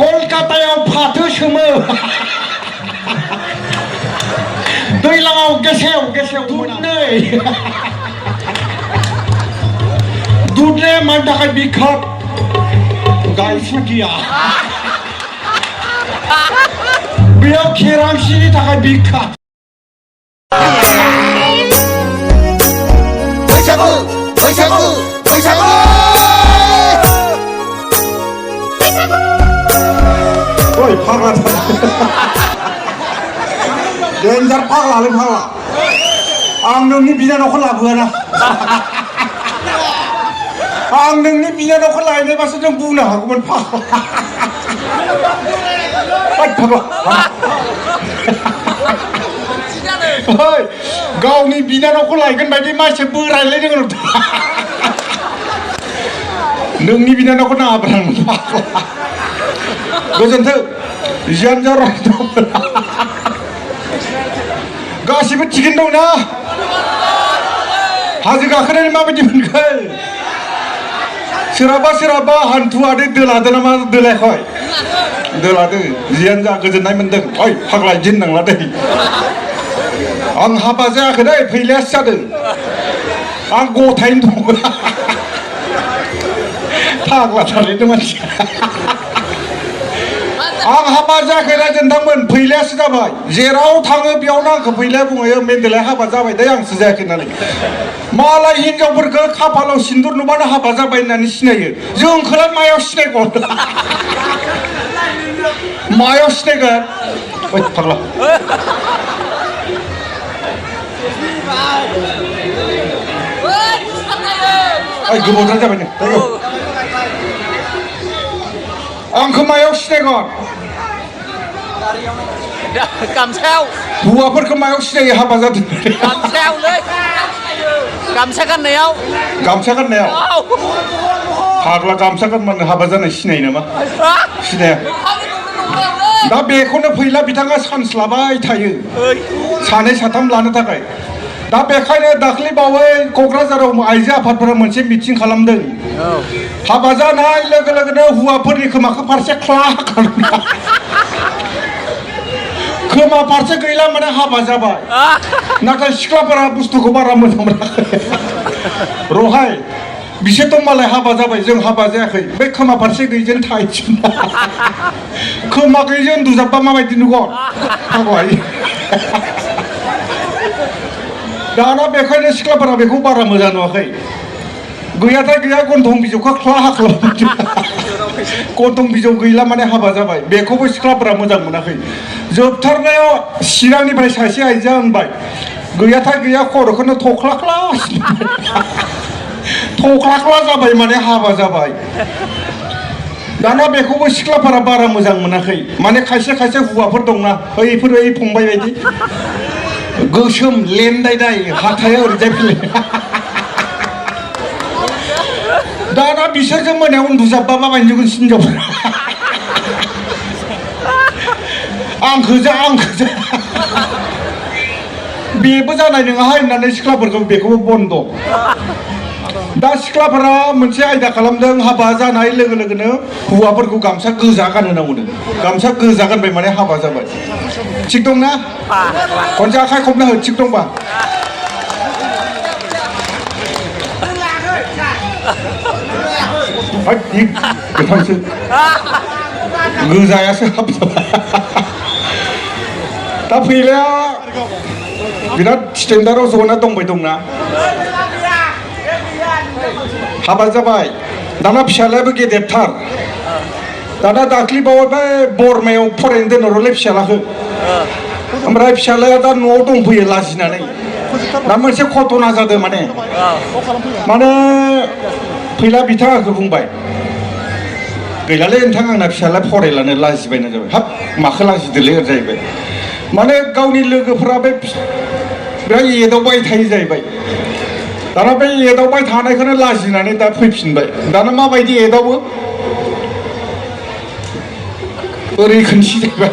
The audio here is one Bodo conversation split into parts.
कलकातायाव फाथो सोमो दैलाङाव गेसेव गेसेव दुधनै दुधले मानि थाखाय बिखात गाइखेर गैया बेयाव केरामसिनि थाखाय बिखात बैसागु बैसागु बैसागु ओइ फाग्ला डेन्जार फाग्लालै फाग्ला आं नोंनि बिनानावखौ लाबोआना आं नोंनि बिनानावखौ लायनायबासो जों बुंनो हागौमोन फाग्ला ओइ गावनि बिनानावखौ लायगोन बायदि मानसि बोरायलायदों नोंनि बिनानावखौ नाङाब्रा आं फाग्ला गोजोन्थों जियानो जा गासिबो थिगैनो दं ना हाजो गाखोनानै माबायदि मोनखो सोरहाबा सोरहाबा हान्थुआदो दोलादो नामा दोलायाखै दोलादो जियानो जा गोजोननाय मोनदों ओइ फाग्ला इदि होननांला दै आं हाबा जायाखै दै फैलायासो जादों आं गथायैनो दं फाग्ला थारैनो मानसिया आं हाबा जायाखै रायजोनथांमोन फैलायासो जाबाय जेराव थाङो बेयावनो आंखौ फैलाया बुङो मेन्देलाया हाबा जाबाय दै आंसो जायाखै होननानै मालाय हिनजावफोरखौ खाफालाव सिन्दुर नुबानो हाबा जाबाय होननानै सिनायो जोंखौलाय मायाव सिनायगोन मायाव सिनायगोन ओइ फाग्ला ओइ गोबावद्राय जाबाय नो आंखौ मायाव सिनायगोन गामसायाव हौवाफोरखौ मायाव सिनायो हाबा जादों गामसायावलै गामसा गाननायाव फाग्ला गामसा गानबानो हाबा जानाय सिनायो नामा सिनाया दा बेखौनो फैला बिथाङा चान्स लाबाय थायो सानै साथाम लानो थाखाय दा बेखायनो दाख्लै बावै क'क्राझाराव आइजो आफादफोरा मोनसे मिटिं खालामदों हाबा जानाय लोगो लोगोनो हौवाफोरनि खोमाखौ फारसे ख्ला खालामना खोमा फारसे गैला माने हाबा जाबाय नाथाय सिख्लाफोरा बुस्थुखौ बारा मोजां मोनाखै रहाय बिसोरथ' मालाय हाबा जाबाय जों हाबा जायाखै बे खोमा फारसे गैयिजों थाहैजों खोमा गैयिजों उन्दुजाबबा माबायदि नुगोन दाना बेखायनो सिख्लाफोरा बेखौ बारा मोजां नुवाखै गैयाथाय गैया गन्थं बिजौखौ ख्ला खालामदों गन्थं बिजौ गैला माने हाबा जाबाय बेखौबो सिख्लाफोरा मोजां मोनाखै जोबथारनायाव चिरांनिफ्राय सासे आइजोआ होनबाय गैयाथाय गैया खर'खौनो थख्लाख्ला जाबाय माने हाबा जाबाय दाना बेखौबो सिख्लाफोरा बारा मोजां मोनाखै माने खायसे खायसे हौवाफोर दंना ओइफोर ओइ फंबाय बायदि गोसोम लेनदायदाय हाथाया ओरैजाय फैलाय दाना बिसोरजों मोनायाव उन्दुजाबबा माबायदि नुगोन हिनजावफोरा आंखौ जा बेबो जानाय नङाहाय होननानै सिख्लाफोरखौ बेखौबो बन्द' दा सिख्लाफोरा मोनसे आयदा खालामदों हाबा जानाय लोगो लोगोनो हौवाफोरखौ गामसा गोजा गानहोनांगौनो गामसा गोजा गानबाय माने हाबा जाबाय थिग दंना खनसे आखाइ खबना हो थिग दंबा गोथांसो गोजायासो हाब दा फैलाया बिराद स्टेन्डार्डआव जना दंबाय दंना हाबा जाबाय दाना फिसालायाबो गेदेरथार दाना दाख्लै बावै बरमायाव फरायनो दोनहरलै फिसालाखौ ओमफ्राय फिसालाया दा न'आव दंफैयो लाजिनानै दा मोनसे घटना जादों माने फैला बिथाङाखौ बुंबाय गैलालै नोंथां आंना फिसाला फरायलानो लाजिबायना जाबाय हाब माखौ लाजिदोलै जाहैबाय माने गावनि लोगोफोरा बे बिराद एदावबाय थायो जाहैबाय दाना बे एदावबाय थानायखौनो लाजिनानै दा फैफिनबाय दाना माबायदि एदावो ओरै खोनसि जाहैबाय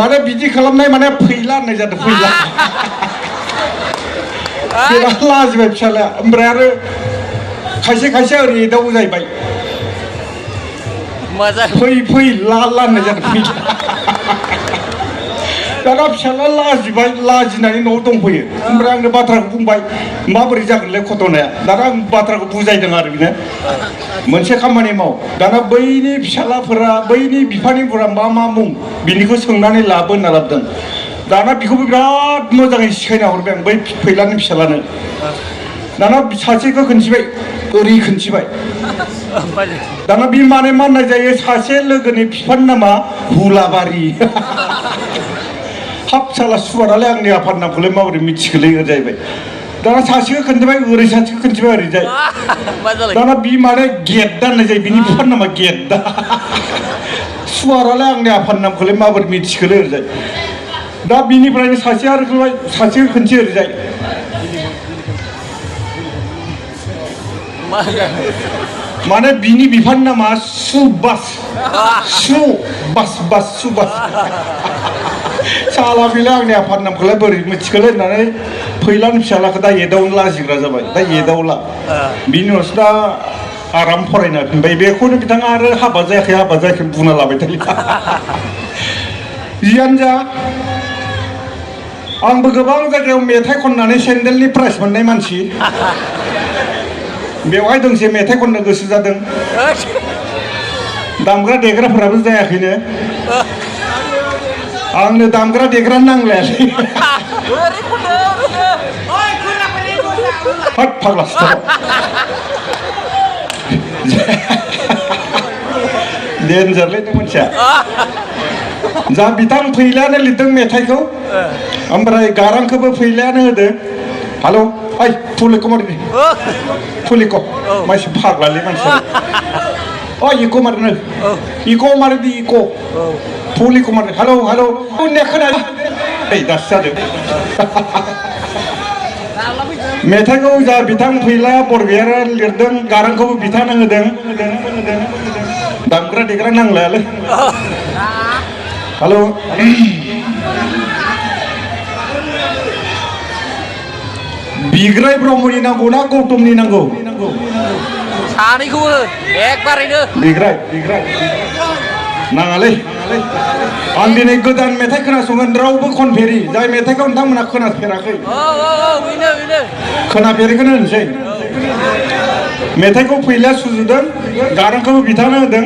माने बिदि खालामनाय माने फैला होननाय जादों फैला बिराद लाजिबाय फिसालाया ओमफ्राय आरो खायसे खायसे ओरै एदावो जाहैबाय मोजां फै ला होननाय जादों दाना फिसाला लाजिबाय लाजिनानै न'आव दंफैयो ओमफ्राय आंनो बाथ्राखौ बुंबाय माबोरै जागोनलाय घटनाया दाना आं बाथ्राखौ बुजायदों आरो बेनो मोनसे खामानि माव दाना बैनि फिसालाफोरा बैनि बिफानिफोरा मा मुं बिनिखौ सोंनानै लाबो होनना लाबोदों दाना बेखौबो बिराद मोजाङै सिखायना हरबाय आं बै फैलानि फिसालानो दाना सासेखौ खोन्थिबाय ओरै खोन्थिबाय दाना बे माने मा होननाय जायो सासे लोगोनि बिफानि नामा हुलाबारि हाब साला सुवारालाय आंनि आफानि नामखौलाय माबोरै मिथिखोलै जाहैबाय दाना सासेखौ खोन्थिबाय ओरै सासेखौ खोन्थिबाय ओरैजाय दाना बि माने गेद्दा होननाय जायो बिनि बिफानि नामा गेद्दा सुवारालाय आंनि आफानि नामखौलाय माबोरै मिथिखोलै ओरैजाय दा बिनिफ्रायनो सासे आरो सासेखौ खोन्थि ओरैजाय माने बिनि बिफानि नामा सुबास साला बेलाय आंनि आफानि नामखौलाय बोरै मिथिखोलै होननानै फैलानि फिसालाखौ दा एदावनो लाजिग्रा जाबाय दा एदावला बिनि उनावसो दा आराम फरायना फिनबाय बेखौनो बिथाङा आरो हाबा जायाखै बुंना लाबाय थायो जियानो जा आंबो गोबां जायगायाव मेथाइ खननानै सेन्देलनि प्राइज मोननाय मानसि बेवहाय दोंसे मेथाइ खननो गोसो जादों दामग्रा देग्राफोराबो जायाखैनो आंनो दामग्रा देग्रा नांलायालै हट फाग्ला डेन्जारलै नों मानसिया जा बिथां फैलायानो लिरदों मेथाइखौ ओमफ्राय गारांखौबो फैलायानो होदो हेल' ओइ फुलिखौ मारिदि फुलिखौ मानसि फाग्लालै मानसिया अ इको मारनो इको मारिदि इको फुलिखौ मारिदि हेल' होननाया खोनायो दासो जादों मेथाइखौ जा बिथां फैला बरगयारा लिरदों गारांखौबो बिथांनो होदों दामग्रा देग्रा नांलायालै हेल' बिग्राय ब्रह्मनि नांगौ ना गौतमनि नांगौ सानैखौबो एकबारैनो बिग्राय नाङालै आं दिनै गोदान मेथाइ खोनासंगोन रावबो खनफेरि जाय मेथाइखौ नोंथांमोना खोनाफेराखै खोनाफेरिखौनो होनसै मेथाइखौ फैलाया सुजुदों गारांखौबो बिथांनो होदों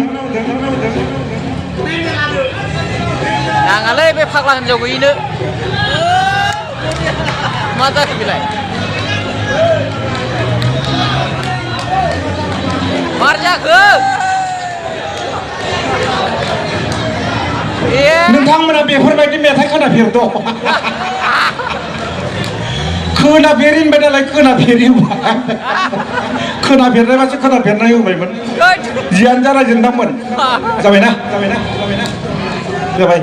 नाङालै बे फाग्ला हिनजाव गैयिनो मा जाखो बेलाय मार जाखो नोंथांमोना बेफोरबायदि मेथाइ खोनाफेरद' खोनाफेरि होनबाय नालाय खोनाफेरि खोनाफेरनायबासो खोनाफेरनाय होबायमोन जियानो जा रायजोनदांमोन जाबायना जाबाय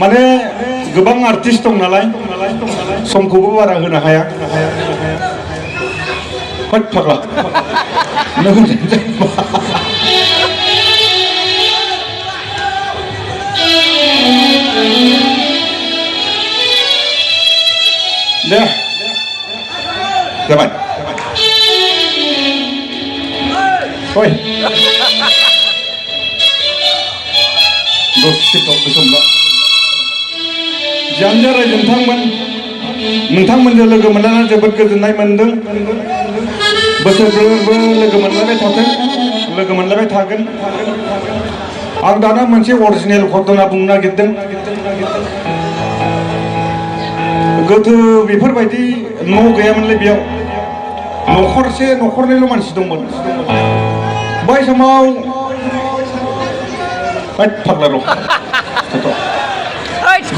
माने गोबां आर्टिस्ट दं नालाय समखौबो बारा होनो हाया हट फाग्ला नों दे जाबाय ओइ दसे समला जियानो जा नोंथांमोनजों लोगो मोननानै जोबोद गोजोननाय मोनदों बोसोरफ्रोमबो लोगो मोनलायबाय थागोन आं दाना मोनसे अरिजिनेल घटना बुंनो नागिरदों गोदो बेफोरबायदि न' गैयामोनलै बेयाव न'खरनैल' मानसि दंमोन बै समाव फाग्ला र'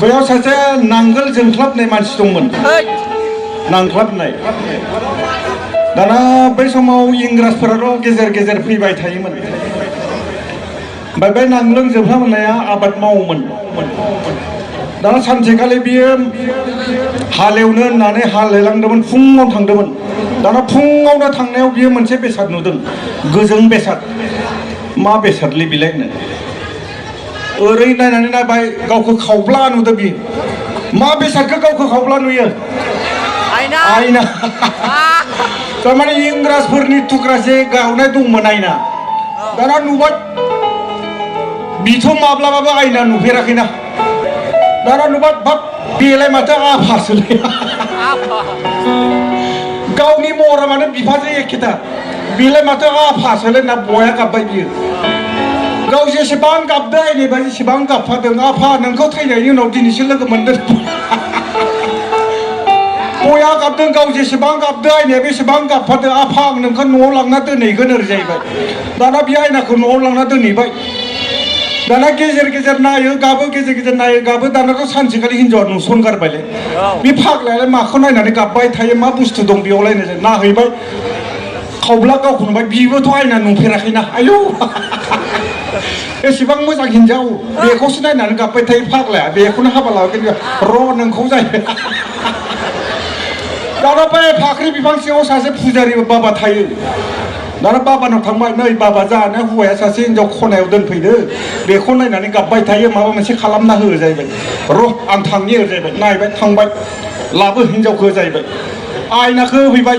बैयाव सासे नांगोल जोंख्लाबनाय मानसि दंमोन नांख्लाबनाय दाना बै समाव इंराजफोराल' गेजेर फैबाय थायोमोन ओमफ्राय बे नांगोल जोंख्लाबनाया आबाद मावोमोन दाना सानसेखालि बियो हालेवनो होननानै हालेवलांदोंमोन फुङाव थांदोंमोन दाना फुङावनो थांनायाव बियो मोनसे बेसाद नुदों गोजों बेसाद मा बेसादलै बिलायनो ओरै नायनानै नायबाय गावखौ खावब्ला नुदों बियो मा बेसादखौ गावखौ खावब्ला नुयो आयना थारमाने इंराजफोरनि थुख्रासे गावनाय दंमोन आयना दाना नुबाय बिथ' माब्लाबाबो आयना नुफेराखैना दाना नुबाय बाब बेलाय माथो आफासोलै गावनि महरा माने बिफाजों एखेथा बेलाय माथो आफासोलै होनना बया गाबबाय बियो गाव जेसेबां गाबदों आइनिबा जेसेबां गाबफादों आफा नोंखौ थैनायनि उनाव दिनैसो लोगो मोनदों बया गाबदों गाव जेसेबां गाबदों आइनाया बेसेबां गाबफादों आफा आं नोंखौ न'आव लांना दोनहैगोन ओरै जाहैबाय दाना बे आयनाखौ न'आव लांना दोनहैबाय दाना गेजेर गेजेर नायो गाबो गेजेर गेजेर नायो गाबो दानाथ' सानसेखालि हिन्जावा नुसनगारबायलै बे फाग्लायालाय माखौ नायनानै गाबबाय थायो मा बुस्थु दं बेयावलाय नाहैबाय खावब्ला गावखौ नुबाय बिबोथ' आयना नुफेराखैना आयौ एसेबां मोजां हिन्जाव बेखौसो नायनानै गाबबाय थायो फाग्लाया बेखौनो हाबा लाबोगोन र' नोंखौ जाहैबाय दाना बे फाख्रि बिफां सिङाव सासे फुजारि बाबा थायो दाना बाबानाव थांबाय नै बाबा जाना हौवाया सासे हिन्जाव खनायाव दोनफैदो बेखौ नायनानै गाबबाय थायो माबा मोनसे खालामना हो जाहैबाय र' आं थांनि जाहैबाय नायबाय थांबाय लाबो हिन्जावखौ जाहैबाय आयनाखौ होफैबाय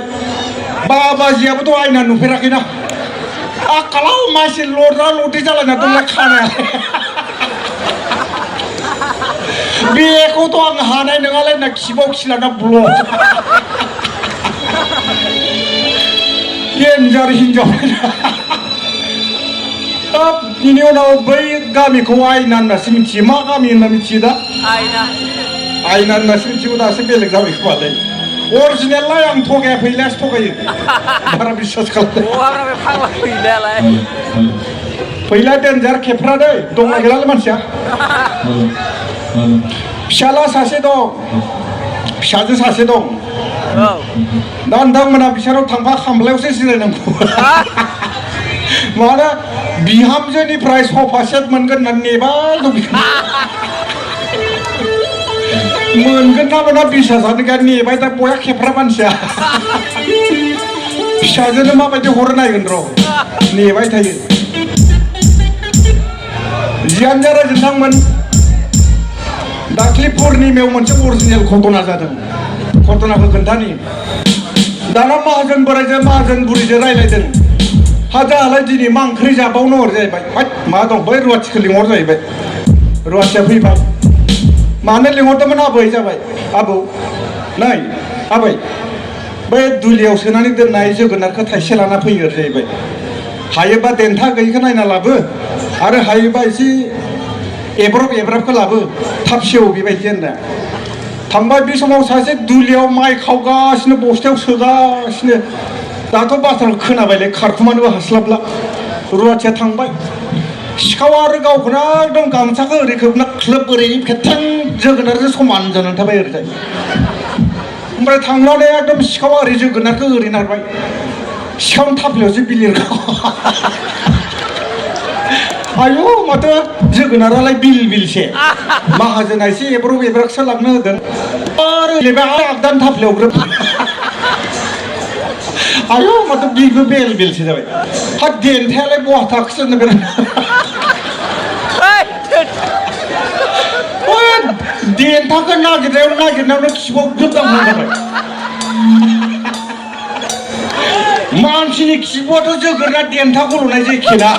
बाबाजियाबोथ' आयना नुफेराखैना आखालाव मासे लद्रा लद्रि जालायना दंलाय खानाया बेखौथ' आं हानाय नङालाय होनना खिबाव खिलाना ब्लक डेन्जार हिन्जाव बिनि उनाव बै गामिखौ आयना होननासो मिथियो मा गामि होनना मिथियो दा आयना होननासो मिथिगौ दासो बेलेग जाबाय खोमालै अरिजिनेललाय आं थगाया फैलायासो थगायो बारा बिश्वास खालामो फैला डेन्जार खेफ्रा दै दंना गैलालै मानसिया फिसाला सासे दं फिसाजो सासे दं दा नोंथांमोना बिसोराव थांबा खामलायावसो जिरायनांगौ माने बिहामजोनिफ्राय सफा सेट मोनगोन होननानै नेबाय दं मोनगोन ना मोना बिसासानो गैया नेबाय दा बया खेफ्रा मानसिया फिसाजोनो माबायदि हरो नायगोन र' नेबाय थायो जियानो जा नोंथांमोन दाख्लि पुर्निमायाव मोनसे अरिजिनेल घटना जादों घटनाखौ खोन्थानि दाना माहाजोन बोराइजों माहाजोन बुरैजों रायज्लायदों हा जाहालाय दिनै मा ओंख्रि जाबावनो हर जाहैबाय मा दं बै रुवाथिखौ लिंहर जाहैबाय रुवाथिया फैबाय मानो लिंहरदोंमोन आबै जाबाय आबौ नै आबै बै दुलियाव सोनानै दोननाय जोगोनारखौ थाइसे लाना फैयो जाहैबाय हायोबा देन्था गैयिखौ नायना लाबो आरो हायोबा एसे एब्राबखौ लाबो थाब सेव बेबायदि होनना थांबाय बे समाव सासे दुलियाव माइ खावगासिनो बस्थायाव सोगासिनो दाथ' बाथ्राखौ खोनाबायलै खारखुमानोबो हास्लाबला रुवाथिया थांबाय सिखावा आरो गावखौनो एकदम गामसाखौ ओरै खोबना ख्लोब ओरै फेथां जोगोनारजों समान जानानै थाबाय ओरैजाय ओमफ्राय थांनानै एकदम सिखावा ओरै जोगोनारखौ ओरै नारबाय सिखावनि थाफ्लायावसो बिलिरखौ आयु माथो जोगोनारालाय बिलसे माहाजोना एसे एब्राबसो लांनो होदों आरो आगदानि थाफ्लायाव ग्रोब आयु माथो बिबो बिलसे जाबाय हा देन्थायालाय बहा थाखोसो होननो बिराद देन्थाखौ नागिरनायावनो खिबाव गोबां जाबाय मानसिनि खिबुआथ' जोगोनार देन्थाखौ लुनाय जायखिना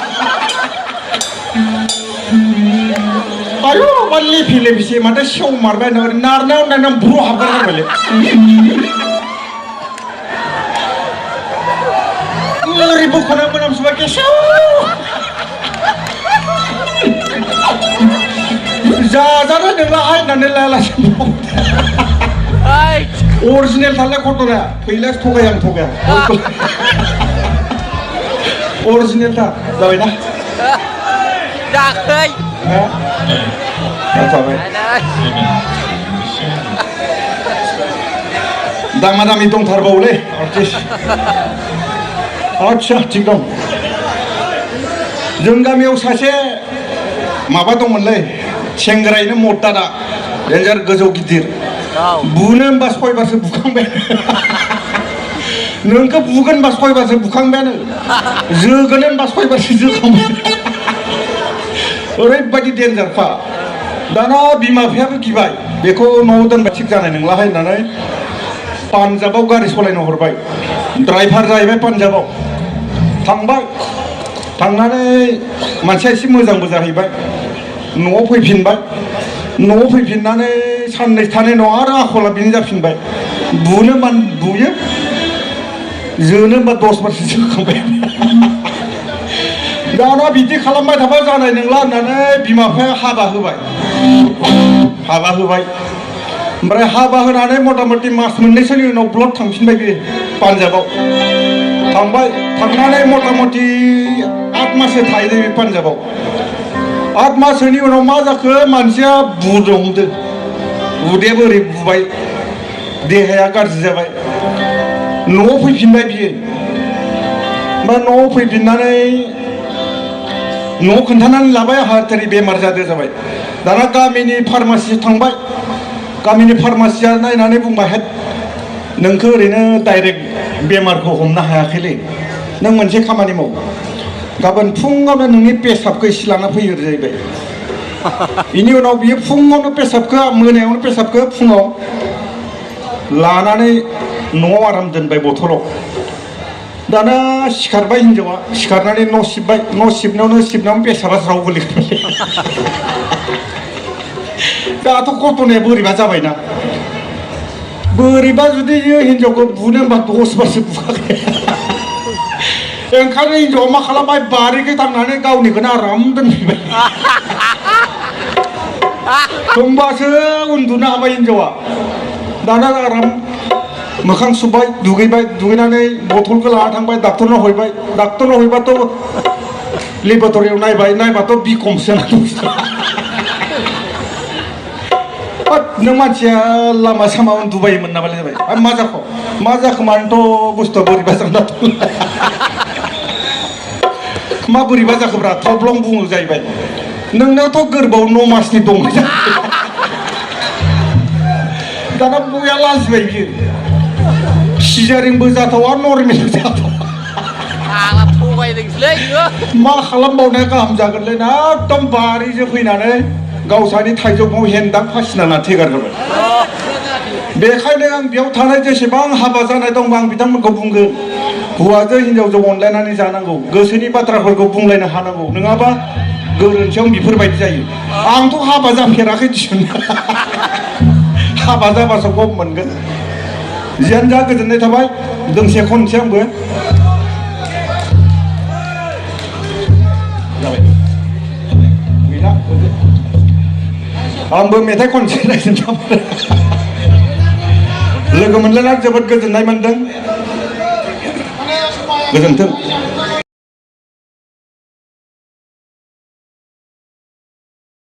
आयु मा लेफे लेफेसे माथो सेव मारबाय नारनायाव ब्रु हाबगारबायलै ओरै बोख'ना मोनामसोबाय गेसाव जाजानो नोंला आयनानै लायालासे अरिजिनेल थालाय घटनाया फैलासो थगाया आं थगाया अरिजिनेल था जाबायना जाखै दामा दामि दंथारबावलै आर्टिस्ट आच्छा थिग दं जों गामियाव सासे माबा दंमोनलै सेंग्रायैनो मर्दादा डेन्जार गोजौ गिदिर बुनो होनबा 6 बारसो बुखांबाय नोंखौ बुगोन होनबा 6 बारसो बुखांबायानो जोगोन होनबा 6 बारसो जोखांबाय ओरैबायदि डेन्जारखा दाना बिमा बिफायाबो गिबाय बेखौ न'आव दोनबा थिग जानाय नंलाहाय होननानै पान्जाबाव गारि सालायनो हरबाय ड्राइभार जाहैबाय पान्जाबाव थांबाय थांनानै मानसिया एसे मोजांबो जाहैबाय न'आव फैफिनबाय न'आव फैफिननानै साननै थानाय न'आव आरो आखला बिनो जाफिनबाय बुनो मान बुयो जोनो होनबा 10 बारसो जोखांबाय दाना बिदि खालामबाय थाबा जानाय नंला होननानै बिमा बिफाया हाबा होबाय ओमफ्राय हाबा होनानै मथा मथि मास मोननैसोनि उनाव ब्लड थांफिनबाय बे पान्जाबाव थांनानै मथा मथि 8 माससो थाहैदों बे पान्जाबाव 8 माससोनि उनाव मा जाखो मानसिया बुनो हमदों उदैयाबो ओरै बुबाय देहाया गाज्रि जाबाय न'आव फैफिनबाय बियो ओमफ्राय न'आव फैफिननानै न'आव खोन्थानानै लाबाय आंहा ओरै बेमार जादों जाबाय दाना गामिनि फार्मासियाव थांबाय गामिनि फार्मासिया नायनानै बुंबाय हेद नोंखौ ओरैनो डाइरेक्ट बेमारखौ हमनो हायाखैलै नों मोनसे खामानि माव गाबोन फुङावनो नोंनि पेसाबखौ एसे लाना फैयो जाहैबाय बेनि उनाव बियो फुङावनो पेसाबखौ मोनायावनो पेसाबखौ फुङाव लानानै न'आव आराम दोनबाय बथलाव दाना सिखारबाय हिन्जावा सिखारनानै न' सिबबाय न' सिबनायावनो पेसाबा ज्राव गोलैबाय दाथ' गथ'नाया बोरैबा जाबायना बोरैबा जुदि हिन्जावखौ बुनो होनबा 10 बारसो बुखाखै ओंखायनो हिन्जावा मा खालामबाय बारिखै थांनानै गावनिखौनो आराम दोनफैबाय होमबासो उन्दुनो हाबाय हिन्जावा दाना आराम मोखां सुबाय दुगैनानै बथलखौ लाना थांबाय डाक्टरनाव हैबाय डाक्टरनाव हैबाथ' लेबरेटरियाव नायबाथ' बिखमसो नों मानसिया लामा सामा उन्दुबायोमोन नामालाय जाबाय आरो मा जाखो मानोथ' बुस्थुआ बोरैबा जाना मा बोरैबा जाखोब्रा थब्लं बुङो जाहैबाय नोंनाथ' गोरबोआव 9 मासनि दं दाना बया लाजिबाय बियो सिजारिंबो जाथावा नर्मेलबो जाथावा मा खालामबावनाया गाहाम जागोनलै ना एकदम बारिजों फैनानै गावसानि थाइजौखौ हेन्दां फासिना थेगारहोबाय बेखायनो आं बेयाव थानाय जेसेबां हाबा जानाय दं आं बिथांमोनखौ बुंगोन हौवाजों हिन्जावजों अनलायनानै जानांगौ गोसोनि बाथ्राफोरखौ बुंलायनो हानांगौ नङाबा गोरोन्थियाव बेफोरबायदि जायो आंथ' हाबा जाफेराखै दिसुन हाबा जाबासो गम मोनगोन जियानो जा गोजोननाय थाबाय दोंसे खनसे आंबो आंबो मेथाइ खनसे रायज्लायनो लोगो मोनलायना जोबोद गोजोननाय मोनदों गोजोन्थों